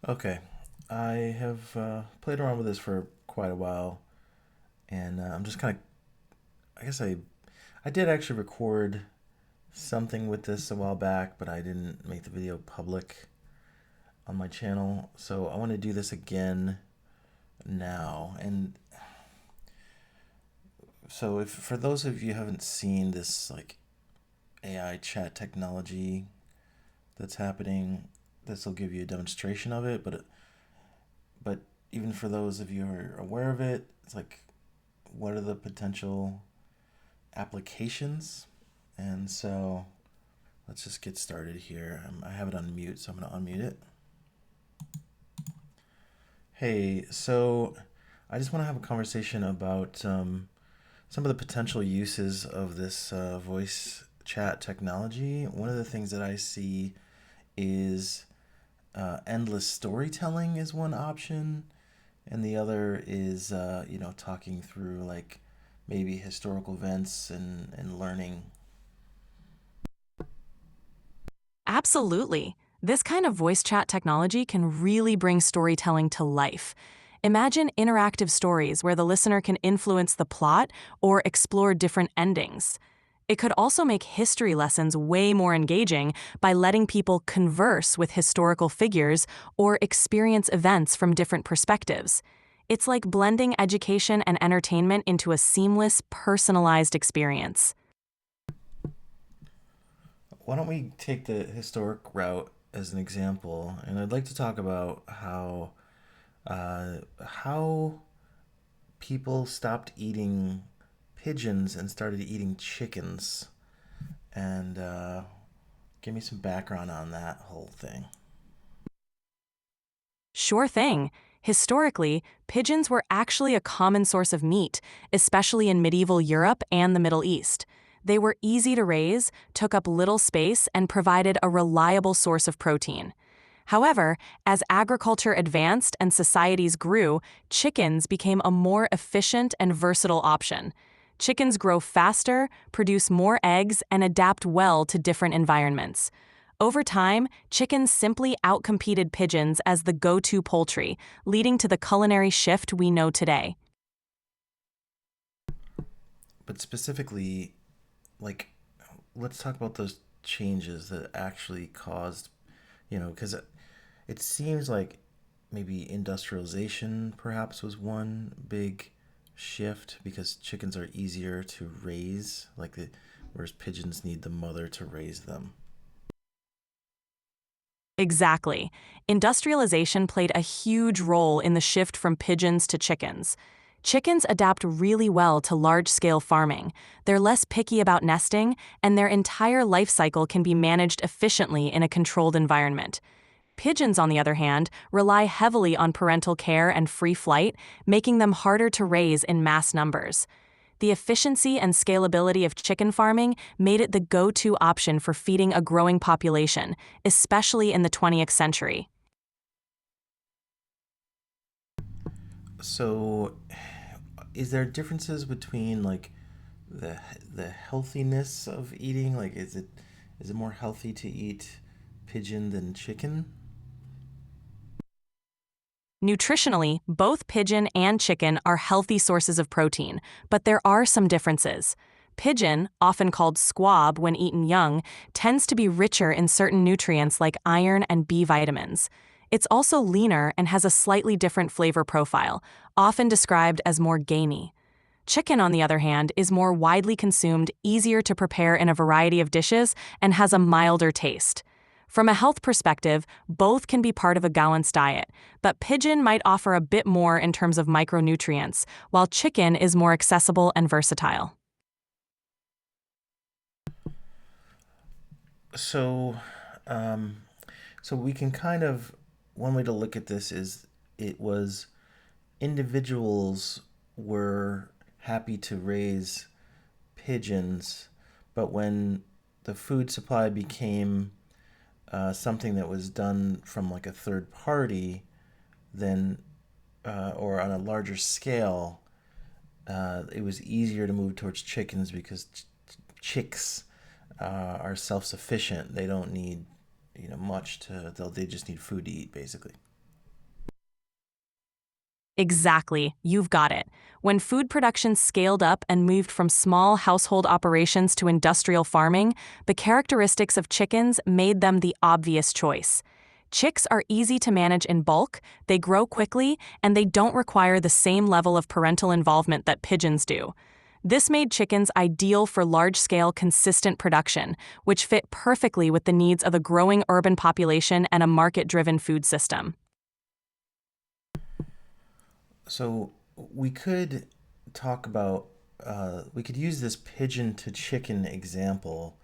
Okay, I have played around with this for quite a while, and I'm just kind of. I guess I did actually record something with this a while back, but I didn't make the video public on my channel. So I want to do this again now. And so, if for those of you who haven't seen this like AI chat technology that's happening, this will give you a demonstration of it. But even for those of you who are aware of it, it's like, what are the potential applications? And so let's just get started here. I have it on mute, so I'm going to unmute it. Hey, so I just want to have a conversation about some of the potential uses of this voice chat technology. One of the things that I see is endless storytelling is one option, and the other is talking through like maybe historical events and learning. Absolutely. This kind of voice chat technology can really bring storytelling to life. Imagine interactive stories where the listener can influence the plot or explore different endings. It could also make history lessons way more engaging by letting people converse with historical figures or experience events from different perspectives. It's like blending education and entertainment into a seamless, personalized experience. Why don't we take the historic route as an example? And I'd like to talk about how people stopped eating pigeons and started eating chickens, and give me some background on that whole thing. Sure thing. Historically, pigeons were actually a common source of meat, especially in medieval Europe and the Middle East. They were easy to raise, took up little space, and provided a reliable source of protein. However, as agriculture advanced and societies grew, chickens became a more efficient and versatile option. Chickens grow faster, produce more eggs, and adapt well to different environments. Over time, chickens simply outcompeted pigeons as the go-to poultry, leading to the culinary shift we know today. But specifically, like, let's talk about those changes that actually caused, because it seems like maybe industrialization perhaps was one big shift because chickens are easier to raise, whereas pigeons need the mother to raise them. Exactly. Industrialization played a huge role in the shift from pigeons to chickens. Chickens adapt really well to large-scale farming. They're less picky about nesting, and their entire life cycle can be managed efficiently in a controlled environment. Pigeons, on the other hand, rely heavily on parental care and free flight, making them harder to raise in mass numbers. The efficiency and scalability of chicken farming made it the go-to option for feeding a growing population, especially in the 20th century. So, is there differences between like the the healthiness of eating? Like, is it more healthy to eat pigeon than chicken? Nutritionally, both pigeon and chicken are healthy sources of protein, but there are some differences. Pigeon, often called squab when eaten young, tends to be richer in certain nutrients like iron and B vitamins. It's also leaner and has a slightly different flavor profile, often described as more gamey. Chicken, on the other hand, is more widely consumed, easier to prepare in a variety of dishes, and has a milder taste. From a health perspective, both can be part of a balanced diet, but pigeon might offer a bit more in terms of micronutrients, while chicken is more accessible and versatile. So, um, so we can kind of one way to look at this is it was individuals were happy to raise pigeons, but when the food supply became something that was done from like a third party, then or on a larger scale, it was easier to move towards chickens because chicks are self-sufficient. They don't need much they just need food to eat basically. Exactly, you've got it. When food production scaled up and moved from small household operations to industrial farming, the characteristics of chickens made them the obvious choice. Chicks are easy to manage in bulk, they grow quickly, and they don't require the same level of parental involvement that pigeons do. This made chickens ideal for large-scale, consistent production, which fit perfectly with the needs of a growing urban population and a market-driven food system. So we could talk about, we could use this pigeon to chicken example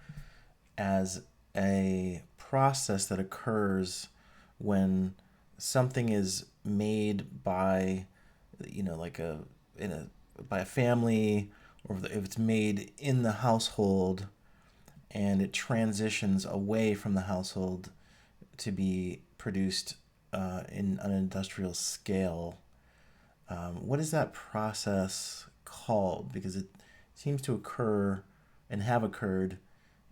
as a process that occurs when something is made by, like in a by a family, or if it's made in the household and it transitions away from the household to be produced in an industrial scale. What is that process called? Because it seems to occur and have occurred,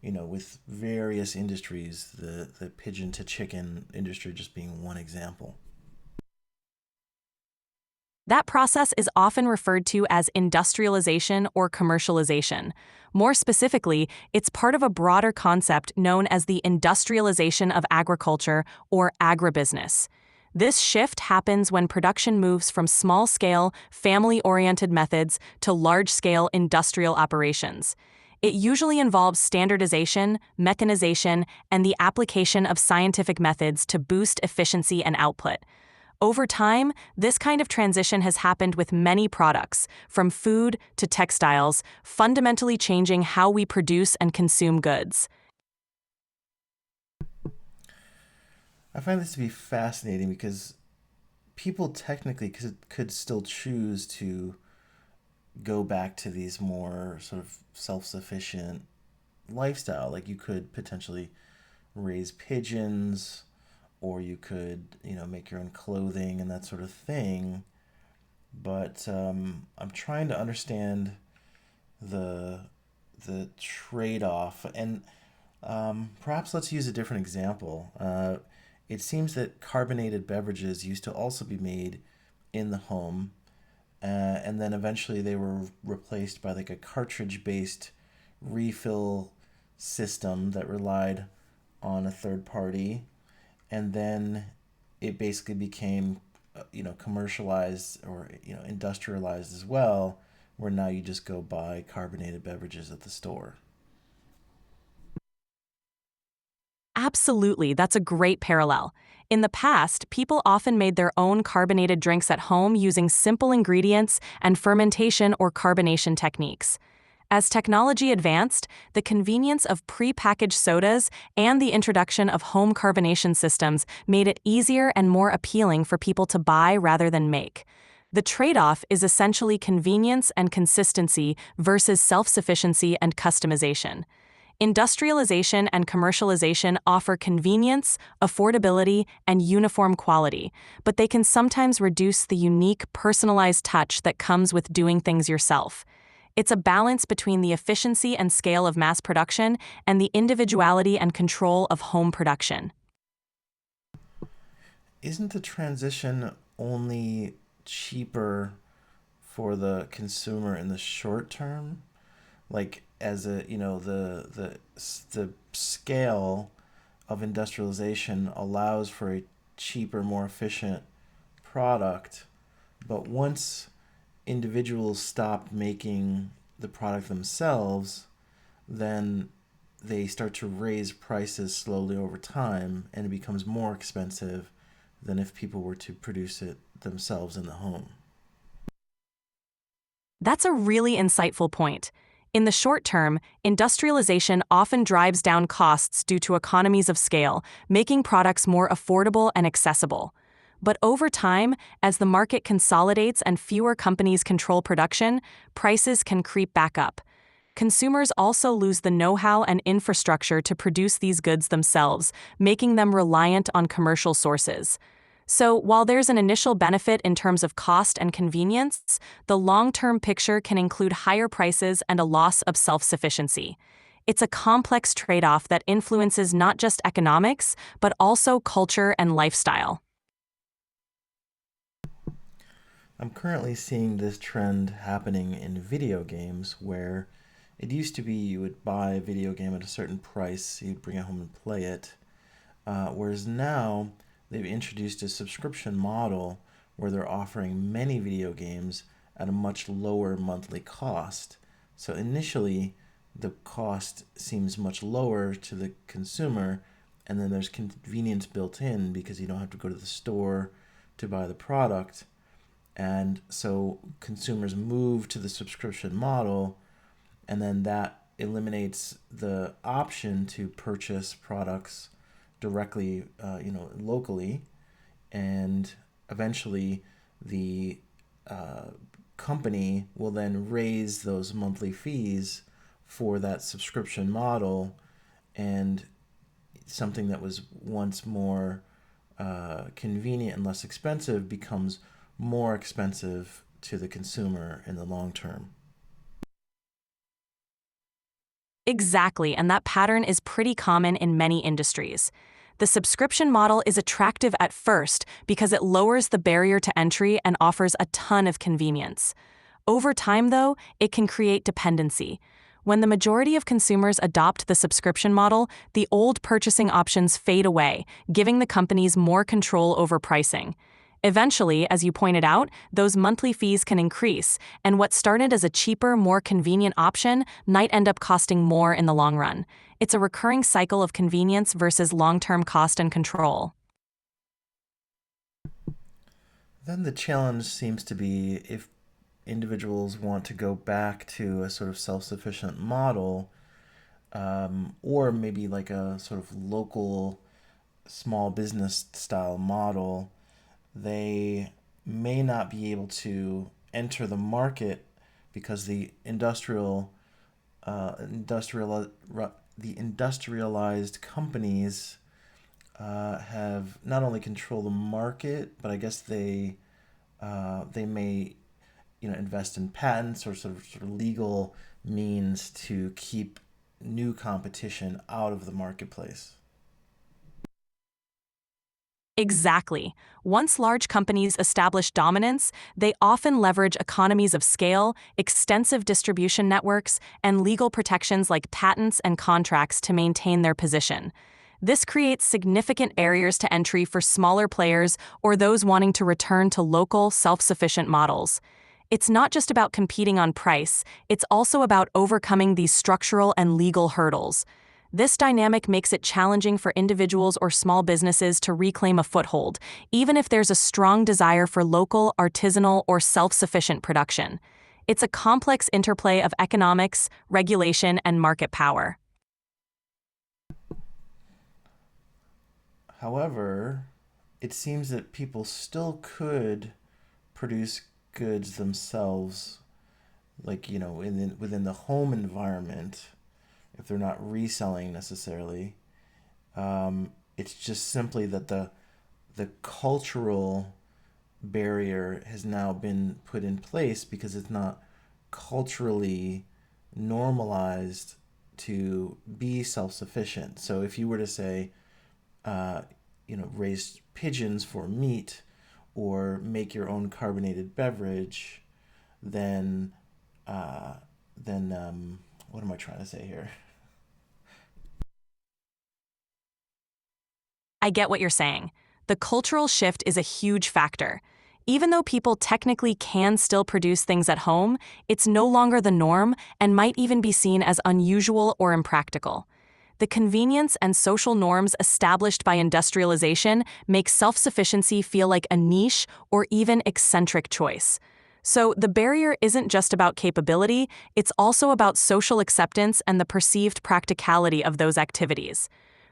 with various industries, the pigeon to chicken industry just being one example. That process is often referred to as industrialization or commercialization. More specifically, it's part of a broader concept known as the industrialization of agriculture or agribusiness. This shift happens when production moves from small-scale, family-oriented methods to large-scale industrial operations. It usually involves standardization, mechanization, and the application of scientific methods to boost efficiency and output. Over time, this kind of transition has happened with many products, from food to textiles, fundamentally changing how we produce and consume goods. I find this to be fascinating because people technically could still choose to go back to these more sort of self-sufficient lifestyle. Like you could potentially raise pigeons, or you could, make your own clothing and that sort of thing. But I'm trying to understand the trade-off, and perhaps let's use a different example. It seems that carbonated beverages used to also be made in the home, and then eventually they were replaced by like a cartridge-based refill system that relied on a third party, and then it basically became, commercialized, or industrialized as well, where now you just go buy carbonated beverages at the store. Absolutely, that's a great parallel. In the past, people often made their own carbonated drinks at home using simple ingredients and fermentation or carbonation techniques. As technology advanced, the convenience of pre-packaged sodas and the introduction of home carbonation systems made it easier and more appealing for people to buy rather than make. The trade-off is essentially convenience and consistency versus self-sufficiency and customization. Industrialization and commercialization offer convenience, affordability, and uniform quality, but they can sometimes reduce the unique, personalized touch that comes with doing things yourself. It's a balance between the efficiency and scale of mass production and the individuality and control of home production. Isn't the transition only cheaper for the consumer in the short term? Like as a, the scale of industrialization allows for a cheaper, more efficient product, but once individuals stop making the product themselves, then they start to raise prices slowly over time, and it becomes more expensive than if people were to produce it themselves in the home. That's a really insightful point. In the short term, industrialization often drives down costs due to economies of scale, making products more affordable and accessible. But over time, as the market consolidates and fewer companies control production, prices can creep back up. Consumers also lose the know-how and infrastructure to produce these goods themselves, making them reliant on commercial sources. So, while there's an initial benefit in terms of cost and convenience, the long-term picture can include higher prices and a loss of self-sufficiency. It's a complex trade-off that influences not just economics, but also culture and lifestyle. I'm currently seeing this trend happening in video games where it used to be you would buy a video game at a certain price, you'd bring it home and play it. Whereas now they've introduced a subscription model where they're offering many video games at a much lower monthly cost. So initially, the cost seems much lower to the consumer, and then there's convenience built in because you don't have to go to the store to buy the product. And so consumers move to the subscription model, and then that eliminates the option to purchase products directly, locally, and eventually the uh, company will then raise those monthly fees for that subscription model, and something that was once more convenient and less expensive becomes more expensive to the consumer in the long term. Exactly, and that pattern is pretty common in many industries. The subscription model is attractive at first because it lowers the barrier to entry and offers a ton of convenience. Over time, though, it can create dependency. When the majority of consumers adopt the subscription model, the old purchasing options fade away, giving the companies more control over pricing. Eventually, as you pointed out, those monthly fees can increase, and what started as a cheaper, more convenient option might end up costing more in the long run. It's a recurring cycle of convenience versus long-term cost and control. Then the challenge seems to be if individuals want to go back to a sort of self sufficient model, or maybe like a sort of local small business style model, they may not be able to enter the market because uh, industrial, the industrialized companies have not only control the market, but I guess they may invest in patents or sort of legal means to keep new competition out of the marketplace. Exactly. Once large companies establish dominance, they often leverage economies of scale, extensive distribution networks, and legal protections like patents and contracts to maintain their position. This creates significant barriers to entry for smaller players or those wanting to return to local, self-sufficient models. It's not just about competing on price, it's also about overcoming these structural and legal hurdles. This dynamic makes it challenging for individuals or small businesses to reclaim a foothold, even if there's a strong desire for local, artisanal, or self-sufficient production. It's a complex interplay of economics, regulation, and market power. However, it seems that people still could produce goods themselves, like within the home environment, if they're not reselling necessarily. It's just simply that the cultural barrier has now been put in place because it's not culturally normalized to be self-sufficient. So if you were to say, uh, raise pigeons for meat or make your own carbonated beverage, then uh, then what am I trying to say here? I get what you're saying. The cultural shift is a huge factor. Even though people technically can still produce things at home, it's no longer the norm and might even be seen as unusual or impractical. The convenience and social norms established by industrialization make self-sufficiency feel like a niche or even eccentric choice. So the barrier isn't just about capability, it's also about social acceptance and the perceived practicality of those activities.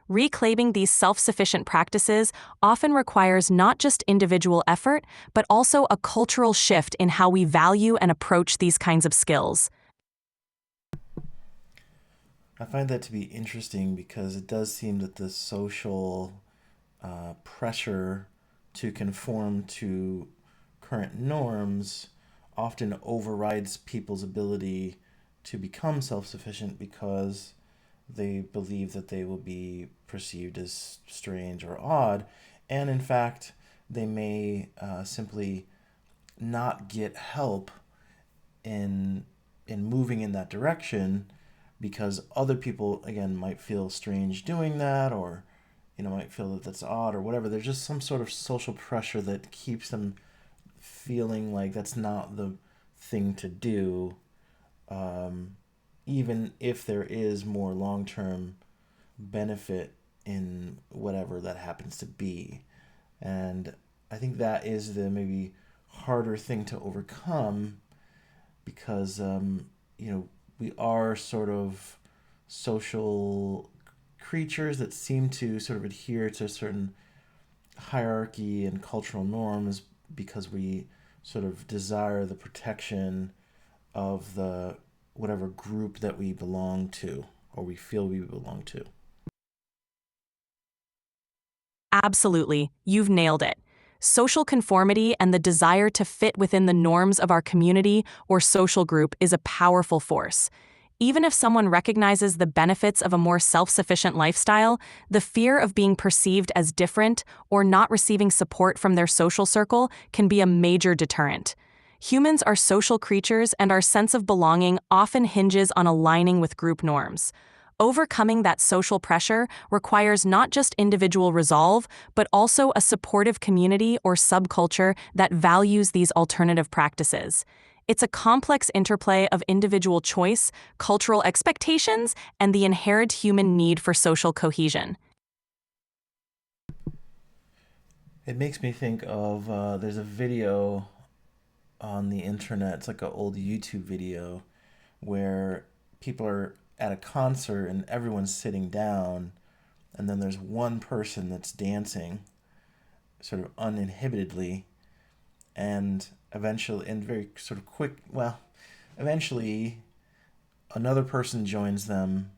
Reclaiming these self-sufficient practices often requires not just individual effort, but also a cultural shift in how we value and approach these kinds of skills. I find that to be interesting because it does seem that the social pressure to conform to current norms often overrides people's ability to become self sufficient because they believe that they will be perceived as strange or odd. And in fact, they may simply not get help in moving in that direction because other people again might feel strange doing that, or might feel that that's odd or whatever. There's just some sort of social pressure that keeps them feeling like that's not the thing to do, um, even if there is more long-term benefit in whatever that happens to be. And I think that is the maybe harder thing to overcome because we are sort of social creatures that seem to sort of adhere to a certain hierarchy and cultural norms because we sort of desire the protection of the whatever group that we belong to or we feel we belong to. Absolutely, you've nailed it. Social conformity and the desire to fit within the norms of our community or social group is a powerful force. Even if someone recognizes the benefits of a more self-sufficient lifestyle, the fear of being perceived as different or not receiving support from their social circle can be a major deterrent. Humans are social creatures, and our sense of belonging often hinges on aligning with group norms. Overcoming that social pressure requires not just individual resolve, but also a supportive community or subculture that values these alternative practices. It's a complex interplay of individual choice, cultural expectations, and the inherent human need for social cohesion. It makes me think of there's a video on the internet. It's like an old YouTube video where people are at a concert and everyone's sitting down, and then there's one person that's dancing sort of uninhibitedly, and eventually, and very sort of quick, well, eventually another person joins them,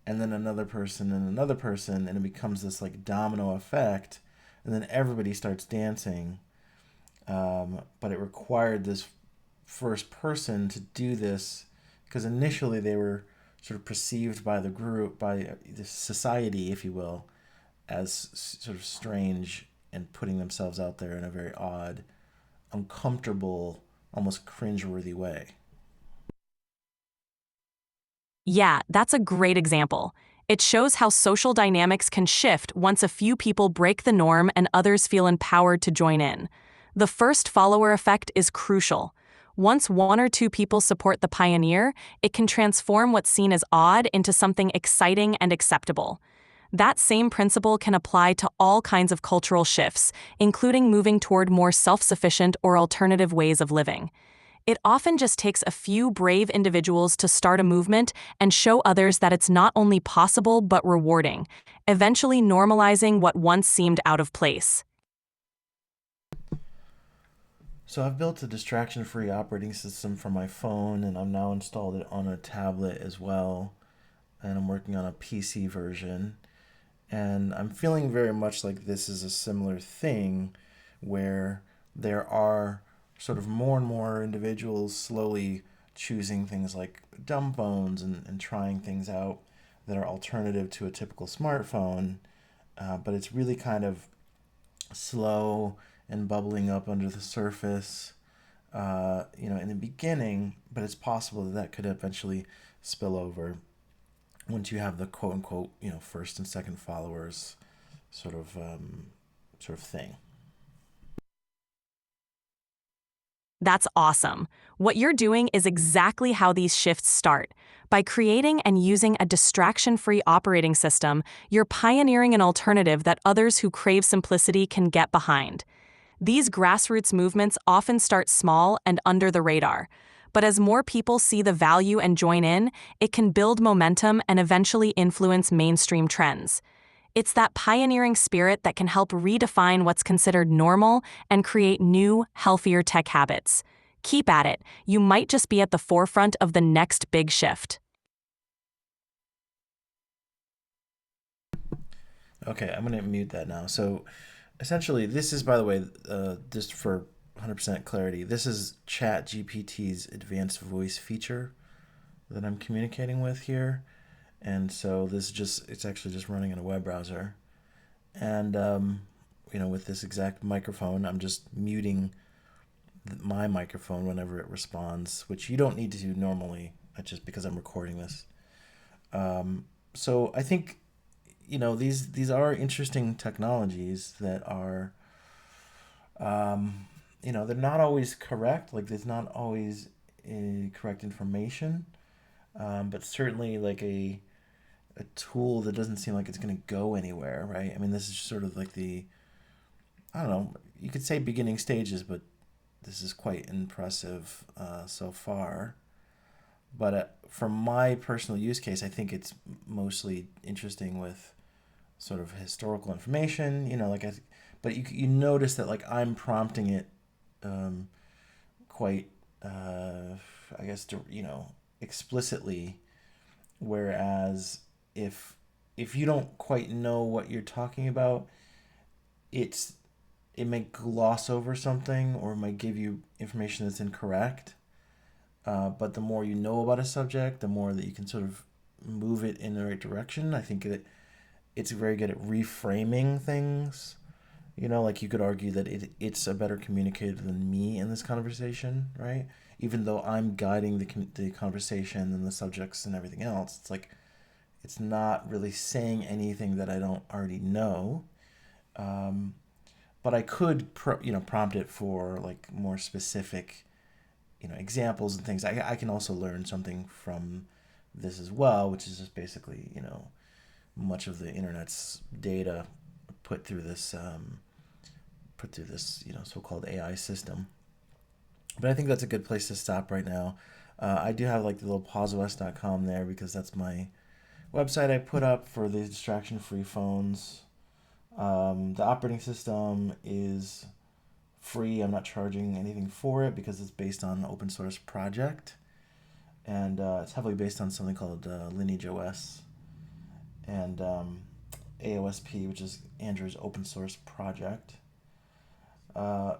and then another person and another person, and it becomes this like domino effect, and then everybody starts dancing. But it required this first person to do this because initially they were sort of perceived by the group, by the society, if you will, as sort of strange and putting themselves out there in a very odd, uncomfortable, almost cringeworthy way. Yeah, that's a great example. It shows how social dynamics can shift once a few people break the norm and others feel empowered to join in. The first follower effect is crucial. Once one or two people support the pioneer, it can transform what's seen as odd into something exciting and acceptable. That same principle can apply to all kinds of cultural shifts, including moving toward more self-sufficient or alternative ways of living. It often just takes a few brave individuals to start a movement and show others that it's not only possible but rewarding, eventually normalizing what once seemed out of place. So I've built a distraction-free operating system for my phone, and I've now installed it on a tablet as well. And I'm working on a PC version. And I'm feeling very much like this is a similar thing where there are sort of more and more individuals slowly choosing things like dumb phones and trying things out that are alternative to a typical smartphone. But it's really kind of slow and bubbling up under the surface, in the beginning, but it's possible that that could eventually spill over once you have the quote unquote, first and second followers sort of thing. That's awesome. What you're doing is exactly how these shifts start. By creating and using a distraction-free operating system, you're pioneering an alternative that others who crave simplicity can get behind. These grassroots movements often start small and under the radar. But as more people see the value and join in, it can build momentum and eventually influence mainstream trends. It's that pioneering spirit that can help redefine what's considered normal and create new, healthier tech habits. Keep at it. You might just be at the forefront of the next big shift. Okay, I'm going to mute that now. So essentially, this is, by the way, just for 100% clarity, this is ChatGPT's advanced voice feature that I'm communicating with here. And so it's actually just running in a web browser. And, with this exact microphone, I'm just muting my microphone whenever it responds, which you don't need to do normally, just because I'm recording this. So I think these are interesting technologies that are they're not always correct. Like there's not always correct information, but certainly like a tool that doesn't seem like it's going to go anywhere, right? I mean, this is sort of like the I don't know. You could say beginning stages, but this is quite impressive so far. But from my personal use case, I think it's mostly interesting with sort of historical information. But you notice that like I'm prompting it um, quite, I guess, explicitly. Whereas if if you don't quite know what you're talking about, it's it may gloss over something or it might give you information that's incorrect. But the more you know about a subject, the more that you can sort of move it in the right direction. I think that it's very good at reframing things. Like you could argue that it's a better communicator than me in this conversation, right? Even though I'm guiding the conversation and the subjects and everything else, it's like it's not really saying anything that I don't already know. Um, but I could, prompt it for like more specific, examples and things. I can also learn something from this as well, which is just basically, much of the internet's data put through this so-called AI system. But I think that's a good place to stop right now. I do have like the little pauseos.com there because that's my website I put up for the distraction-free phones. The operating system is free. I'm not charging anything for it because it's based on an open source project, and it's heavily based on something called Lineage OS and AOSP, which is Andrew's open source project. Uh,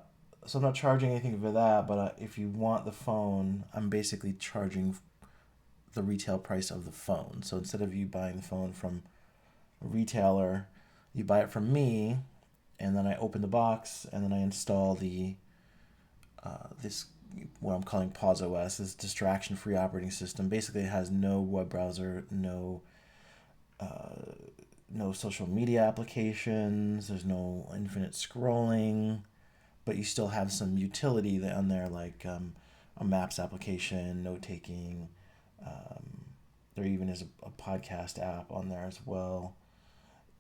so I'm not charging anything for that, but if you want the phone, I'm basically charging the retail price of the phone. So instead of you buying the phone from a retailer, you buy it from me, and then I open the box, and then I install the this what I'm calling Pause OS, this distraction-free operating system. Basically, it has no web browser, no social media applications. There's no infinite scrolling, but you still have some utility on there, like a maps application, note taking. Um, there even is a podcast app on there as well,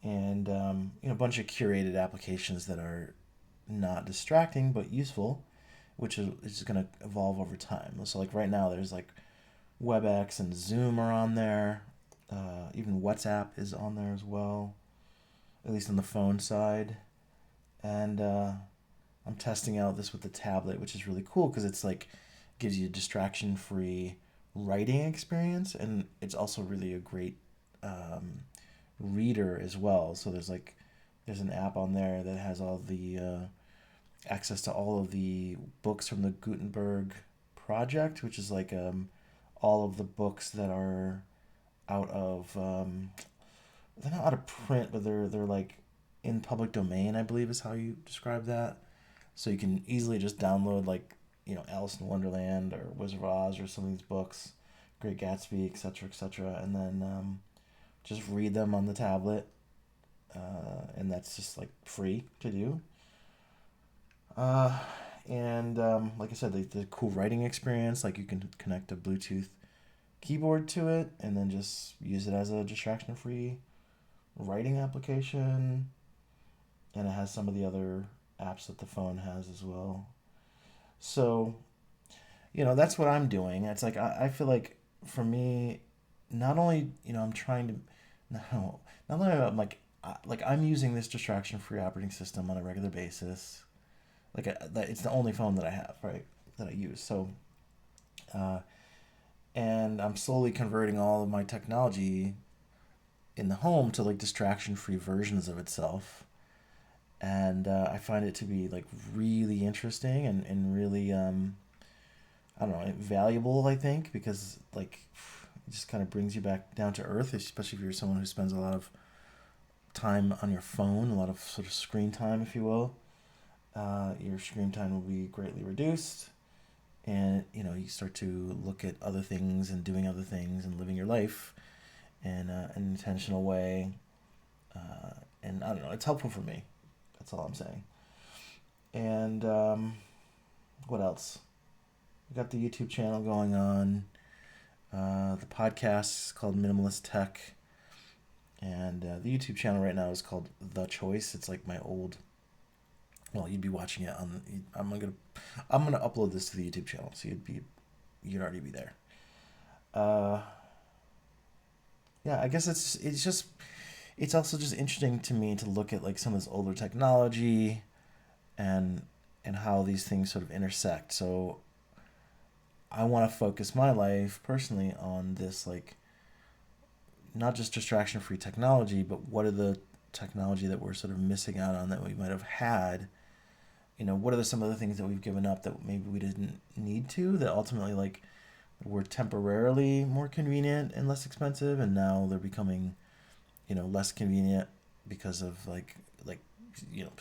and a bunch of curated applications that are not distracting but useful, which is going to evolve over time. So like right now, there's like WebEx and Zoom are on there. Even WhatsApp is on there as well, at least on the phone side. And I'm testing out this with the tablet, which is really cool because it's like gives you a distraction-free writing experience, and it's also really a great reader as well. So there's an app on there that has all the access to all of the books from the Gutenberg project, which is like all of the books that are out of they're not out of print, but they're like in public domain, I believe is how you describe that. So you can easily just download like Alice in Wonderland or Wizard of Oz or some of these books, Great Gatsby, etc., etc., and then just read them on the tablet, and that's just like free to do. Uh, and like I said, the cool writing experience, like you can connect a Bluetooth keyboard to it, and then just use it as a distraction-free writing application, and it has some of the other apps that the phone has as well. So, that's what I'm doing. It's like I feel like for me, not only I'm trying to, no, not only I'm like I'm using this distraction-free operating system on a regular basis. Like it's the only phone that I have, right? That I use. So, uh, and I'm slowly converting all of my technology in the home to like distraction-free versions of itself, and I find it to be like really interesting and really I don't know, valuable. I think because like it just kind of brings you back down to earth, especially if you're someone who spends a lot of time on your phone, a lot of sort of screen time, if you will. your screen time will be greatly reduced, and you start to look at other things and doing other things and living your life in an intentional way. And I don't know, it's helpful for me. That's all I'm saying. And what else? We got the YouTube channel going on. The podcast is called Minimalist Tech, and the YouTube channel right now is called The Choice. It's like my old. Well, you'd be watching it on. I'm gonna upload this to the YouTube channel, so you'd already be there. Uh, yeah, I guess it's also just interesting to me to look at like some of this older technology and and how these things sort of intersect. So I want to focus my life personally on this, like, not just distraction free technology, but what are the technology that we're sort of missing out on that we might have had. What are some of the things that we've given up that maybe we didn't need to, that ultimately, like, were temporarily more convenient and less expensive, and now they're becoming, less convenient because of like you know,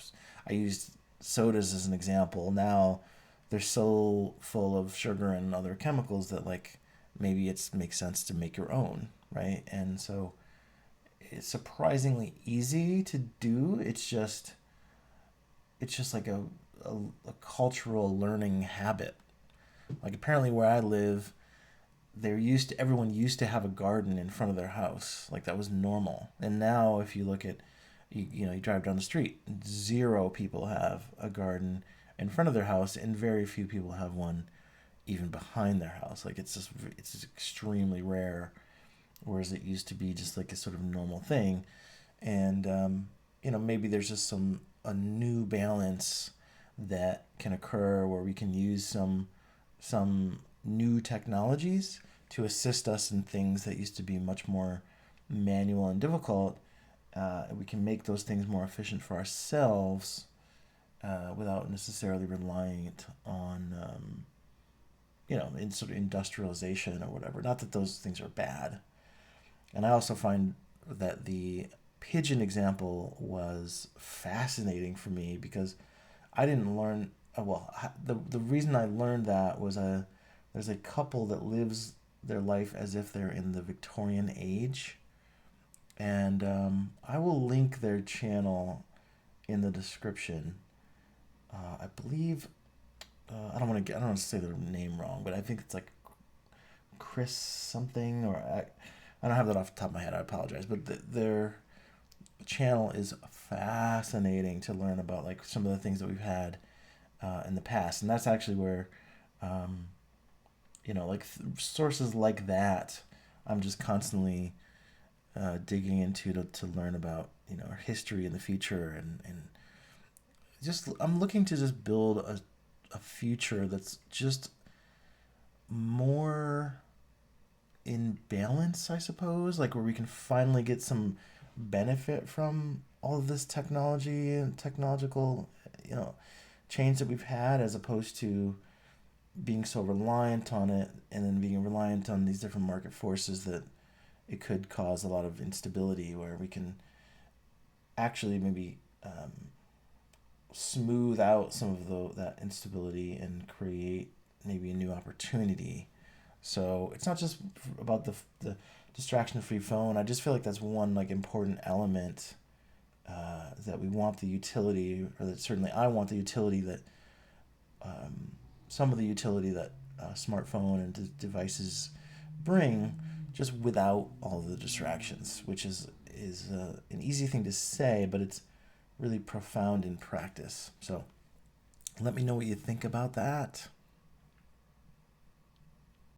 I used sodas as an example. Now they're so full of sugar and other chemicals that, like, maybe it makes sense to make your own, right? And so it's surprisingly easy to do. It's just like a cultural learning habit. Like, apparently where I live, everyone used to have a garden in front of their house. Like, that was normal. And now if you look at you drive down the street, zero people have a garden in front of their house, and very few people have one even behind their house. Like, it's just extremely rare, whereas it used to be just like a sort of normal thing. And maybe there's just a new balance that can occur where we can use some new technologies to assist us in things that used to be much more manual and difficult. We can make those things more efficient for ourselves, without necessarily relying on, in sort of industrialization or whatever. Not that those things are bad. And I also find that the pigeon example was fascinating for me because I didn't learn. Well, the reason I learned that was there's a couple that lives their life as if they're in the Victorian age, and I will link their channel in the description. I believe I don't want to say their name wrong, but I think it's like Chris something, or I don't have that off the top of my head. I apologize, but their channel is fascinating to learn about, like, some of the things that we've had in the past, and that's actually where, um, like, sources like that, I'm just constantly digging into to learn about, our history in the future, and just I'm looking to just build a future that's just more in balance, I suppose, like, where we can finally get some benefit from all of this technology and technological, you know, change that we've had, as opposed to being so reliant on it, and then being reliant on these different market forces that it could cause a lot of instability, where we can actually maybe smooth out some of that instability and create maybe a new opportunity. So it's not just about the distraction free phone. I just feel like that's one, like, important element, that we want the utility, or that certainly I want the utility that, some of the utility that smartphone and devices bring, just without all the distractions, which is an easy thing to say, but it's really profound in practice. So let me know what you think about that.